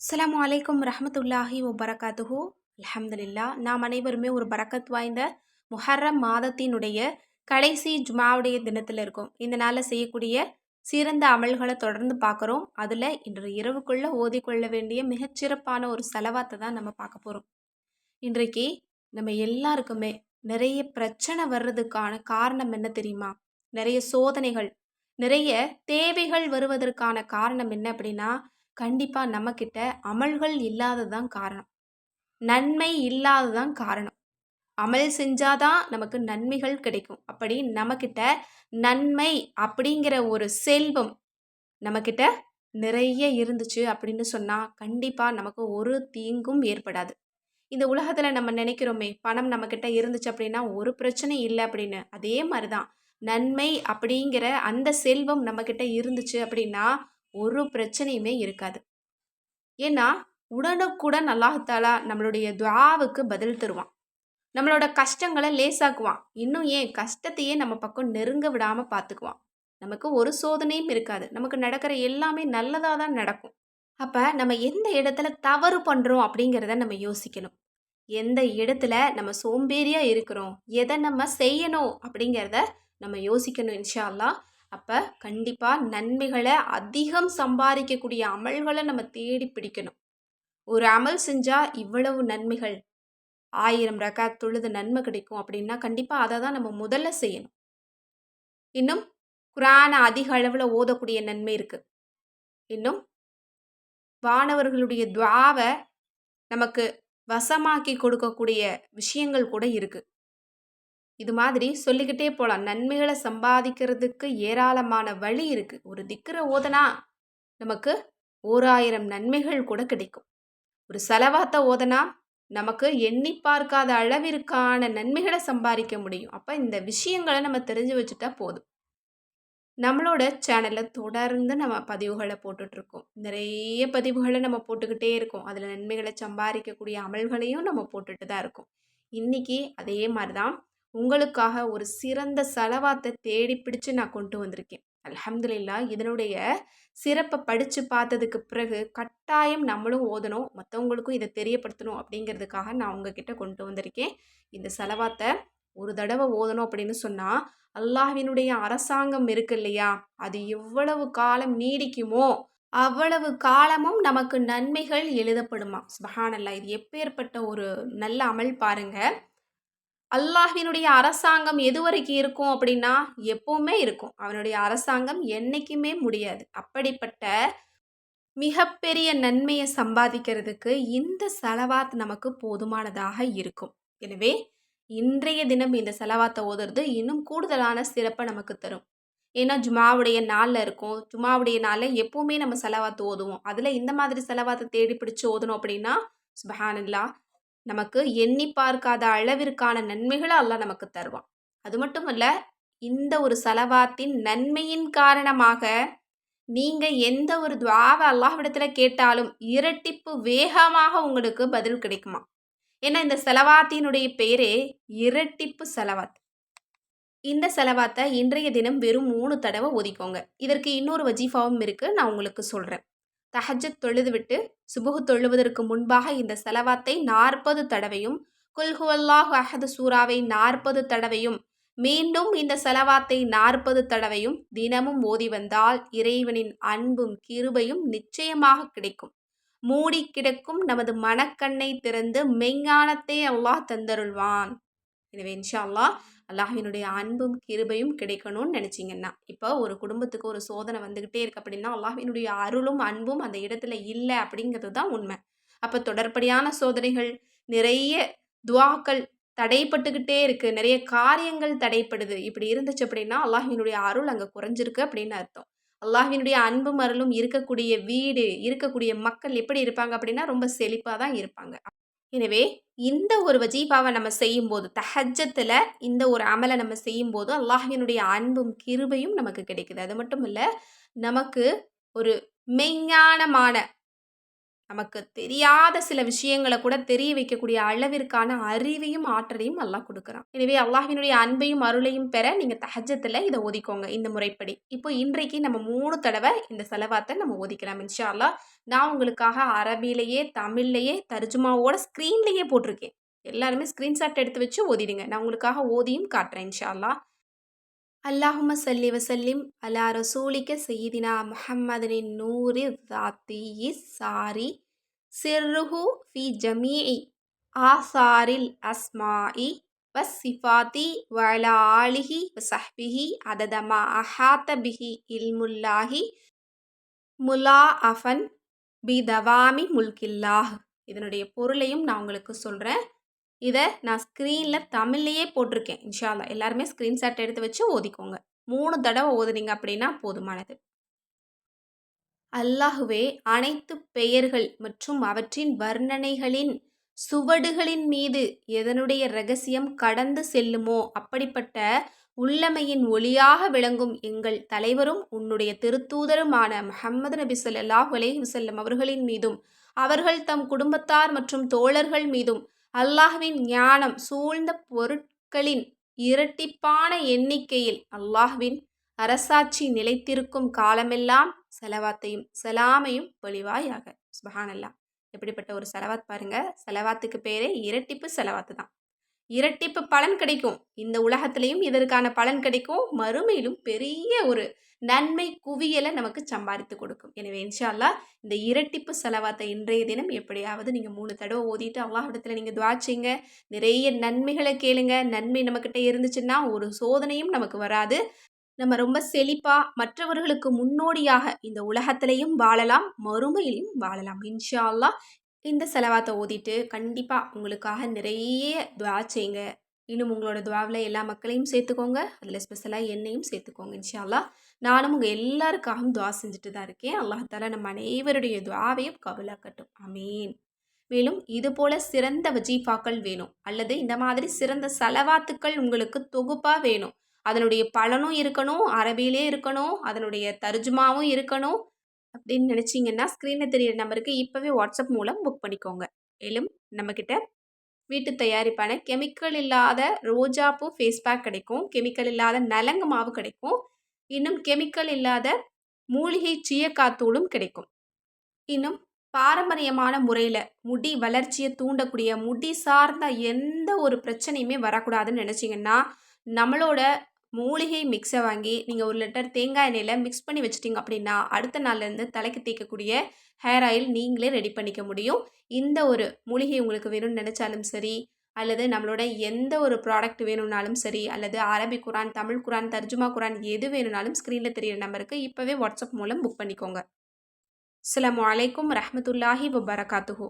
அஸ்ஸலாமு அலைக்கும் ரஹ்மத்துல்லாஹி வபரகாத்துஹு. அல்ஹம்துலில்லா. நாம் அனைவருமே ஒரு பரக்கத் வாய்ந்த முஹர்ரம் மாதத்தினுடைய கடைசி ஜுமாவுடைய தினத்தில் இருக்கோம். இந்த நாளில் செய்யக்கூடிய சிறந்த அமல்களை தொடர்ந்து பார்க்குறோம். அதில் இன்று இரவுக்குள்ள ஓதிக்கொள்ள வேண்டிய மிகச்சிறப்பான ஒரு செலவாத்தை தான் நம்ம பார்க்க போகிறோம். இன்றைக்கு நம்ம எல்லாருக்குமே நிறைய பிரச்சனை வர்றதுக்கான காரணம் என்ன தெரியுமா? நிறைய சோதனைகள், நிறைய தேவைகள் வருவதற்கான காரணம் என்ன அப்படின்னா, கண்டிப்பா நம்மகிட்ட அமல்கள் இல்லாததுதான் காரணம். நன்மை இல்லாததுதான் காரணம். அமல் செஞ்சாதான் நமக்கு நன்மைகள் கிடைக்கும். அப்படி நம்மகிட்ட நன்மை அப்படிங்கிற ஒரு செல்வம் நம்மகிட்ட நிறைய இருந்துச்சு அப்படின்னு சொன்னா, கண்டிப்பா நமக்கு ஒரு தீங்கும் ஏற்படாது. இந்த உலகத்துல நம்ம நினைக்கிறோமே, பணம் நம்மகிட்ட இருந்துச்சு அப்படின்னா ஒரு பிரச்சனையும் இல்ல அப்படின்னு. அதே மாரி தான், நன்மை அப்படிங்கிற அந்த செல்வம் நம்மகிட்ட இருந்துச்சு அப்படின்னா, ஒரு பிரச்சனையுமே இருக்காது. ஏன்னா, உடனுக்குடன் அல்லாஹ் தஆலா நம்மளுடைய துஆவுக்கு பதில் தருவான். நம்மளோட கஷ்டங்கள லேசாக்குவான். இன்னும் ஏன் கஷ்டத்தையே நம்ம பக்கம் நெருங்க விடாம பார்த்துக்குவான். நமக்கு ஒரு சோதனையும் இருக்காது. நமக்கு நடக்கிற எல்லாமே நல்லதா தான் நடக்கும். அப்ப நம்ம எந்த இடத்துல தவறு பண்றோம் அப்படிங்கிறத நம்ம யோசிக்கணும். எந்த இடத்துல நம்ம சோம்பேறியா இருக்கிறோம், எதை நம்ம செய்யணும் அப்படிங்கிறத நம்ம யோசிக்கணும் இன்ஷா அல்லாஹ். அப்ப கண்டிப்பா நன்மைகள அதிகம் சம்பாதிக்கக்கூடிய அமல்கள நம்ம தேடி பிடிக்கணும். ஒரு அமல் செஞ்சா இவ்வளவு நன்மைகள், 1000 ரக்காத் தொழுது நன்மை கிடைக்கும் அப்படின்னா, கண்டிப்பா அத தான் நம்ம முதல்ல செய்யணும். இன்னும் குர்ஆன அதிக அளவுல ஓதக்கூடிய நன்மை இருக்கு. இன்னும் வானவர்களுடைய துஆவ நமக்கு வசமாக்கி கொடுக்கக்கூடிய விஷயங்கள் கூட இருக்கு. இது மாதிரி சொல்லிக்கிட்டே போலாம். நன்மைகள சம்பாதிக்கிறதுக்கு ஏராளமான வழி இருக்கு. ஒரு திக்ர ஓதனா நமக்கு 1000 நன்மைகள் கூட கிடைக்கும். ஒரு செலவாத்த ஓதனா நமக்கு எண்ணி பார்க்காத அளவிற்கான நன்மைகள சம்பாதிக்க முடியும். அப்ப இந்த விஷயங்கள நம்ம தெரிஞ்சு வச்சுட்டா போதும். நம்மளோட சேனல்ல தொடர்ந்து நம்ம பதிவுகள போட்டுட்ருக்கோம். நிறைய பதிவுகள நம்ம போட்டுக்கிட்டே இருக்கோம். அதில நன்மைகள சம்பாதிக்கக்கூடிய அமல்களையும் நம்ம போட்டுட்டு தான் இருக்கோம். இன்னைக்கு அதே மாரி தான் உங்களுக்காக ஒரு சிறந்த செலவாத்த தேடி பிடிச்சு நான் கொண்டு வந்திருக்கேன். அல்ஹம்துலில்லாஹ். இதனுடைய சிறப்ப படிச்சு பார்த்ததுக்கு பிறகு கட்டாயம் நம்மளும் ஓதணும். மத்தவங்களுக்கும் இத தெரியப்படுத்தணும் அப்படிங்கிறதுக்காக நான் உங்ககிட்ட கொண்டு வந்திருக்கேன். இந்த செலவாத்த ஒரு தடவ ஓதணும் அப்படின்னு சொன்னா, அல்லாஹ்வினுடைய அரசாங்கம் இருக்கு இல்லையா? அது எவ்வளவு காலம் நீடிக்குமோ, அவ்வளவு காலமும் நமக்கு நன்மைகள் எழுதப்படுமாம். சுப்ஹானல்லாஹ்! இது எப்பேர்ப்பட்ட ஒரு நல்ல அமல் பாருங்க. அல்லாஹ்வினுடைய அரசாங்கம் எதுவரைக்கும் இருக்கும் அப்படின்னா, எப்பவுமே இருக்கும். அவனுடைய அரசாங்கம் என்னைக்குமே முடியாது. அப்படிப்பட்ட மிகப்பெரிய நன்மைய சம்பாதிக்கிறதுக்கு இந்த ஸலவாத் நமக்கு போதுமானதாக இருக்கும். எனவே, இன்றைய தினம் இந்த ஸலவாத்த ஓதுறது இன்னும் கூடுதலான சிறப்ப நமக்கு தரும். ஏன்னா, ஜுமாவுடைய நாள்ல இருக்கோம். ஜுமாவுடைய நாள்ல எப்பவுமே நம்ம ஸலவாத் ஓதுவோம். அதில இந்த மாதிரி ஸலவாத்த தேடி பிடிச்சு ஓதுனோம் அப்படின்னா, சுப்ஹானல்லாஹ்! நமக்கு எண்ணி பார்க்காத அளவிற்கான நன்மைகள அல்லாஹ் நமக்கு தருவான். அது மட்டுமல்ல, இந்த ஒரு ஸலவாத்தின் நன்மையின் காரணமாக நீங்க எந்த ஒரு துஆவ அல்லாஹ்விடத்தில கேட்டாலும், இரட்டிப்பு வேகமாக உங்களுக்கு பதில் கிடைக்குமாம். ஏன்னா, இந்த செலவாத்தினுடைய பெயரே இரட்டிப்பு செலவாத். இந்த செலவாத்த இன்றைய தினம் வெறும் 3 தடவ ஓதிக்கோங்க. இதற்கு இன்னொரு வஜீஃபாவும் இருக்கு. நான் உங்களுக்கு சொல்றேன். தஹஜ்ஜத் தொழுதுவிட்டு, சுபுஹ் தொழுவதற்கு முன்பாக இந்த செலவாத்தை 40 தடவையும், குல் ஹுவல்லாஹு அஹத் சூராவை 40 தடவையும், மீண்டும் இந்த செலவாத்தை 40 தடவையும் தினமும் ஓதி வந்தால், இறைவனின் அன்பும், கிருபையும் நிச்சயமாக கிடைக்கும். மூடி கிடக்கும் நமது மனக்கண்ணை திறந்து மெஞ்ஞானத்தை அல்லாஹ் தந்தருள்வான். எனவே இன்ஷா அல்லாஹ் அல்லாஹ்வினுடைய அன்பும், கிருபையும் கிடைக்கணும்னு நினைச்சீங்கன்னா, இப்போ ஒரு குடும்பத்துக்கு ஒரு சோதனை வந்துகிட்டே இருக்கு அப்படின்னா, அல்லாஹ்வினுடைய அருளும், அன்பும் அந்த இடத்துல இல்ல அப்படிங்கிறது தான் உண்மை. அப்ப தொடர்படியான சோதனைகள், நிறைய துஆக்கள் தடைப்பட்டுக்கிட்டே இருக்கு. நிறைய காரியங்கள் தடைப்படுது. இப்படி இருந்துச்சு அப்படின்னா, அல்லாஹ்வினுடைய அருள் அங்க குறைஞ்சிருக்கு அப்படின்னு அர்த்தம். அல்லாஹ்வினுடைய அன்பும், அருளும் இருக்கக்கூடிய வீடு, இருக்கக்கூடிய மக்கள் எப்படி இருப்பாங்க அப்படின்னா, ரொம்ப செழிப்பா தான் இருப்பாங்க. எனவே இந்த ஒரு வஜீஃபாவ நம்ம செய்யும்போது, தஹஜ்ஜத்துல இந்த ஒரு அமல நம்ம செய்யும்போது, அல்லாஹ்வினுடைய அன்பும், கிருபையும் நமக்கு கிடைக்குது. அது மட்டும் இல்ல, நமக்கு ஒரு மெய்ஞானமான நமக்கு தெரியாத சில விஷயங்கள கூட தெரிய வைக்கக்கூடிய அளவிற்கான அறிவையும், ஆற்றலையும் அல்லாஹ் குடுக்குறான். எனவே அல்லாஹ்வினுடைய அன்பையும், அருளையும் பெற நீங்க தஹஜ்ஜத்துல இத ஓதிக்கோங்க இந்த முறைப்படி. இப்போ இன்றைக்கு நம்ம 3 தடவ இந்த ஸலவாத்த நம்ம ஓதிக்கலாம் இன்ஷா அல்லாஹ். நான் உங்களுக்காக அரபியிலேயே, தமிழ்லயே, தர்ஜுமாவோட ஸ்க்ரீன்லயே போட்டிருக்கேன். எல்லாருமே ஸ்க்ரீன்ஷாட் எடுத்து வச்சு ஓதிடுங்க. நான் உங்களுக்காக ஓதியும் காட்டுறேன் இன்ஷா அல்லாஹ். அல்லாஹும்ம ஸல்லி வஸல்லிம் அலா ரசூலிக சய்யிதினா முஹம்மதின் நூரி ذாத்தியி சாரி சிர்ருஹு ஃபி ஜமீஇ ஆசாரில் அஸ்மாஇ வஸ்ஸிஃபாத்தி வஅலா ஆலிஹி வஸஹ்பிஹி அதத மா அஹாத பிஹி இல்முல்லாஹி முலாஅஃபன் பிதவாமி முல்கில்லாஹ். இதனுடைய பொருளையும் நான் உங்களுக்கு சொல்கிறேன். இதை நான் ஸ்க்ரீனில் தமிழ்லையே போட்டிருக்கேன் இன்ஷா அல்லாஹ். எல்லாருமே ஸ்க்ரீன்ஷாட் எடுத்து வச்சு ஓதிக்கோங்க. 3 தடவை ஓதுனீங்க அப்படின்னா போதுமானது. அல்லாஹுவே, அனைத்து பெயர்கள் மற்றும் அவற்றின் வர்ணனைகளின் சுவடுகளின் மீது எதனுடைய ரகசியம் கடந்து செல்லுமோ அப்படிப்பட்ட உள்ளமையின் ஒளியாக விளங்கும் எங்கள் தலைவரும் உன்னுடைய திருத்தூதருமான முஹம்மது நபி ஸல்லல்லாஹு அலைஹி வஸல்லம் அவர்களின் மீதும் அவர்கள் தம் குடும்பத்தார் மற்றும் தோழர்கள் மீதும் அல்லாஹ்வின் ஞானம் சூழ்ந்த பொருட்களின் இரட்டிப்பான எண்ணிக்கையில் அல்லாஹ்வின் அரசாட்சி நிலைத்திருக்கும் காலமெல்லாம் ஸலவாத்தையும் ஸலாமையும் பொழிவாயாக. சுப்ஹானல்லாஹ். எப்படிப்பட்ட ஒரு ஸலவாத் பாருங்க. ஸலவாத்துக்கு பேரே இரட்டிப்பு ஸலவாத்து தான். இரட்டிப்பு பலன் கிடைக்கும். இந்த உலகத்திலையும் இதற்கான பலன் கிடைக்கும். மறுமையிலும் பெரிய ஒரு நன்மை குவியலை நமக்கு சம்பாதித்து கொடுக்கும். எனவே இன்ஷா அல்லாஹ் இந்த இரட்டிப்பு ஸலவாத்தை இன்றைய தினம் எப்படியாவது நீங்கள் 3 தடவை ஓதிட்டு அல்லாஹ்விடத்தில் நீங்கள் துஆ செய்யுங்க. நிறைய நன்மைகளை கேளுங்க. நன்மை நம்மக்கிட்ட இருந்துச்சுன்னா ஒரு சோதனையும் நமக்கு வராது. நம்ம ரொம்ப செழிப்பா மற்றவர்களுக்கு முன்னோடியாக இந்த உலகத்திலையும் வாழலாம், மறுமையிலும் வாழலாம் இன்ஷா அல்லாஹ். இந்த ஸலவாத்த ஓதிட்டு கண்டிப்பாக உங்களுக்காக நிறைய துஆ செய்யுங்க. இன்னும் உங்களோட துஆவில் எல்லா மக்களையும் சேர்த்துக்கோங்க. அதில் ஸ்பெஷலாக என்னையும் சேர்த்துக்கோங்க இன்ஷா அல்லாஹ். நானும் உங்கள் எல்லாருக்காகவும் துஆ செஞ்சுட்டு தான் இருக்கேன். அல்லாஹ் தஆலா நம்ம அனைவருடைய துஆவையும் கபூலாக்கட்டும். ஆமீன். மேலும் இதுபோல சிறந்த வஜீஃபாக்கள் வேணும் அல்லது இந்த மாதிரி சிறந்த ஸலவாத்துக்கள் உங்களுக்கு தொகுப்பாக வேணும். அதனுடைய பலனும் இருக்கணும், அரபியிலே இருக்கணும், அதனுடைய தர்ஜுமாவும் இருக்கணும் அப்படின்னு நினச்சிங்கன்னா ஸ்க்ரீனில் தெரியிற நம்பருக்கு இப்போவே வாட்ஸ்அப் மூலம் புக் பண்ணிக்கோங்க. மேலும் நம்மக்கிட்ட வீட்டு தயாரிப்பான கெமிக்கல் இல்லாத ரோஜாப்பூ ஃபேஸ் பேக் கிடைக்கும். கெமிக்கல் இல்லாத நலங்கு மாவு கிடைக்கும். இன்னும் கெமிக்கல் இல்லாத மூலிகை சீயக்காத்தூளும் கிடைக்கும். இன்னும் பாரம்பரியமான முறையில் முடி வளர்ச்சியை தூண்டக்கூடிய முடி சார்ந்த எந்த ஒரு பிரச்சனையுமே வரக்கூடாதுன்னு நினச்சிங்கன்னா நம்மளோட மூலிகை மிக்ஸை வாங்கி நீங்கள் 1 லிட்டர் தேங்காய் எண்ணெயில் மிக்ஸ் பண்ணி வச்சிட்டிங்க அப்படின்னா அடுத்த நாள்லேருந்து தலைக்கு தேய்க்கக்கூடிய ஹேர் ஆயில் நீங்களே ரெடி பண்ணிக்க முடியும். இந்த ஒரு மூலிகை உங்களுக்கு வேணும்னு நினச்சாலும் சரி, அல்லது நம்மளோட எந்த ஒரு ப்ராடக்ட் வேணும்னாலும் சரி, அல்லது அரபி குரான், தமிழ் குரான், தர்ஜுமா குரான் எது வேணும்னாலும் ஸ்க்ரீனில் தெரியிற நம்பருக்கு இப்போவே வாட்ஸ்அப் மூலம் புக் பண்ணிக்கோங்க. அஸ்ஸலாமு அலைக்கும் ரஹ்மத்துல்லாஹி வபரகாத்துஹு.